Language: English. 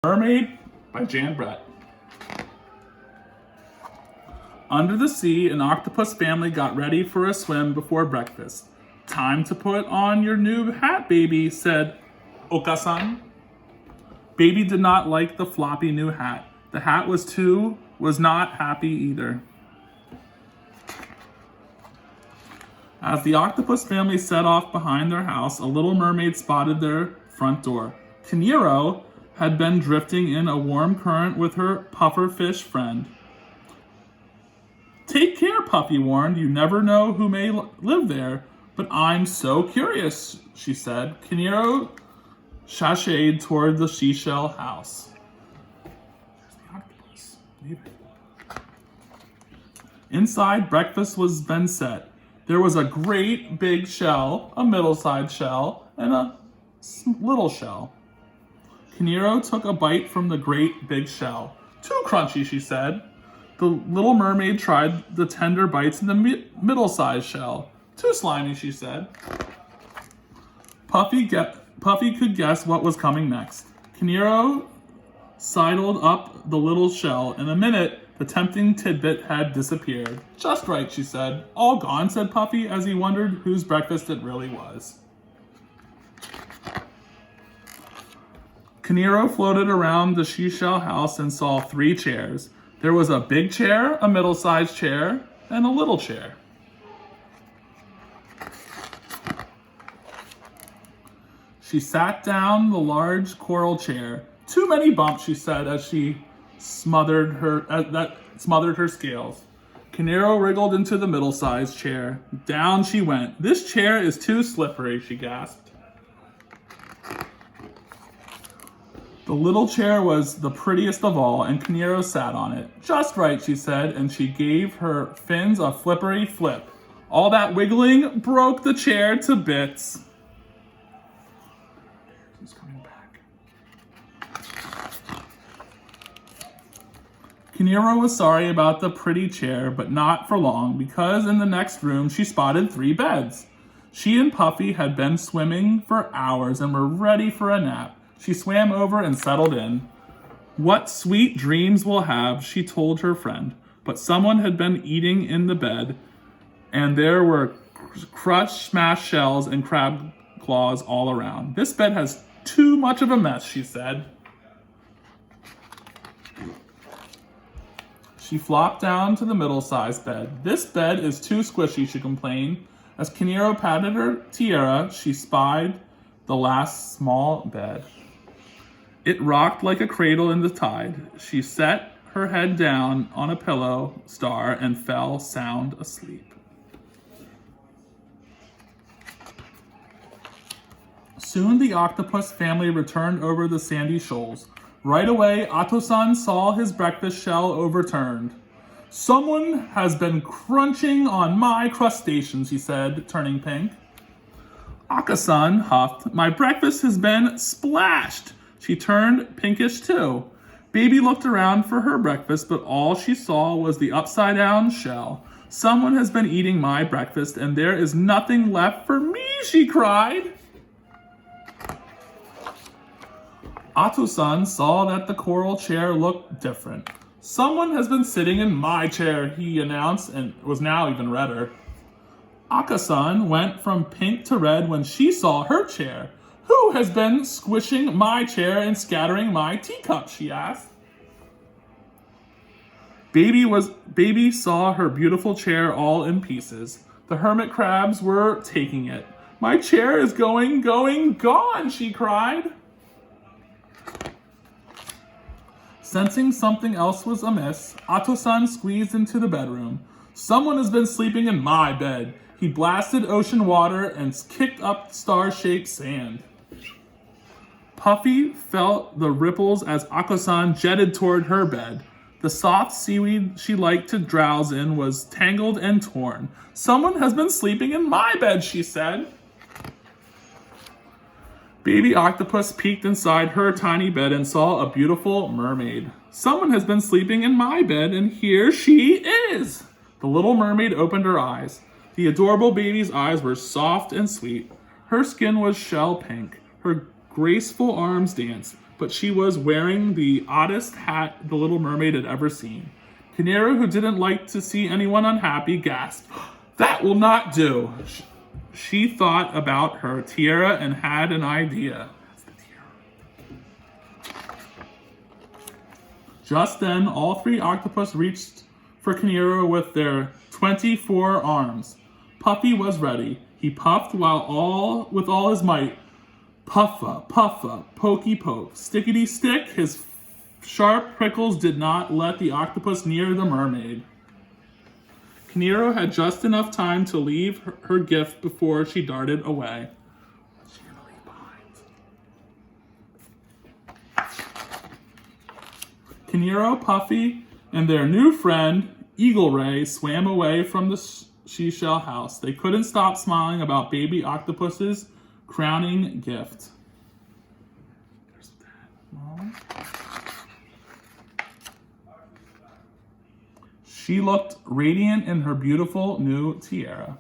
Mermaid by Jan Brett. Under the sea, an octopus family got ready for a swim before breakfast. Time to put on your new hat, baby, said Okasan. Baby did not like the floppy new hat. The hat was not happy either. As the octopus family set off behind their house, a little mermaid spotted their front door. Kinero had been drifting in a warm current with her pufferfish friend. Take care, Puffy warned. You never know who may live there. But I'm so curious, she said. Kinero sashayed toward the seashell house. There's the octopus. Inside, breakfast was then set. There was a great big shell, a middle-sized shell, and a little shell. Kinero took a bite from the great big shell. Too crunchy, she said. The little mermaid tried the tender bites in the middle-sized shell. Too slimy, she said. Puffy could guess what was coming next. Kinero sidled up the little shell. In a minute, the tempting tidbit had disappeared. Just right, she said. All gone, said Puffy, as he wondered whose breakfast it really was. Kinero floated around the seashell house and saw 3 chairs. There was a big chair, a middle-sized chair, and a little chair. She sat down the large coral chair. Too many bumps, she said as she smothered her scales. Kinero wriggled into the middle-sized chair. Down she went. This chair is too slippery, she gasped. The little chair was the prettiest of all, and Kinero sat on it. Just right, she said, and she gave her fins a flippery flip. All that wiggling broke the chair to bits. Who's coming back? Kinero was sorry about the pretty chair, but not for long, because in the next room she spotted 3 beds. She and Puffy had been swimming for hours and were ready for a nap. She swam over and settled in. What sweet dreams we'll have, she told her friend. But someone had been eating in the bed, and there were crushed, smashed shells and crab claws all around. This bed has too much of a mess, she said. She flopped down to the middle-sized bed. This bed is too squishy, she complained. As Kinero patted her tiara, she spied the last small bed. It rocked like a cradle in the tide. She set her head down on a pillow star and fell sound asleep. Soon the octopus family returned over the sandy shoals. Right away, Atosan saw his breakfast shell overturned. Someone has been crunching on my crustaceans, he said, turning pink. Akasan huffed. My breakfast has been splashed. She turned pinkish too. Baby looked around for her breakfast, but all she saw was the upside-down shell. Someone has been eating my breakfast, and there is nothing left for me, she cried. Atu-san saw that the coral chair looked different. Someone has been sitting in my chair, he announced, and was now even redder. Akasan went from pink to red when she saw her chair. Who has been squishing my chair and scattering my teacups, she asked. Baby saw her beautiful chair all in pieces. The hermit crabs were taking it. My chair is going, gone, she cried. Sensing something else was amiss, Ato-san squeezed into the bedroom. Someone has been sleeping in my bed. He blasted ocean water and kicked up star-shaped sand. Puffy felt the ripples as Ako-san jetted toward her bed. The soft seaweed she liked to drowse in was tangled and torn. Someone has been sleeping in my bed, she said. Baby octopus peeked inside her tiny bed and saw a beautiful mermaid. Someone has been sleeping in my bed, and here she is. The little mermaid opened her eyes. The adorable baby's eyes were soft and sweet. Her skin was shell pink. Her graceful arms danced. but she was wearing the oddest hat the Little Mermaid had ever seen. Kinero, who didn't like to see anyone unhappy, gasped, "That will not do." She thought about her tiara and had an idea. Just then, all three octopus reached for Kinero with their 24 arms. Puffy was ready. He puffed with all his might. Puffa, puffa, pokey poke, stickety stick. His sharp prickles did not let the octopus near the mermaid. Kinero had just enough time to leave her gift before she darted away. What's she gonna leave behind? Kinero, Puffy, and their new friend, Eagle Ray, swam away from the seashell house. They couldn't stop smiling about baby octopus's crowning gift. There's that, Mom. She looked radiant in her beautiful new tiara.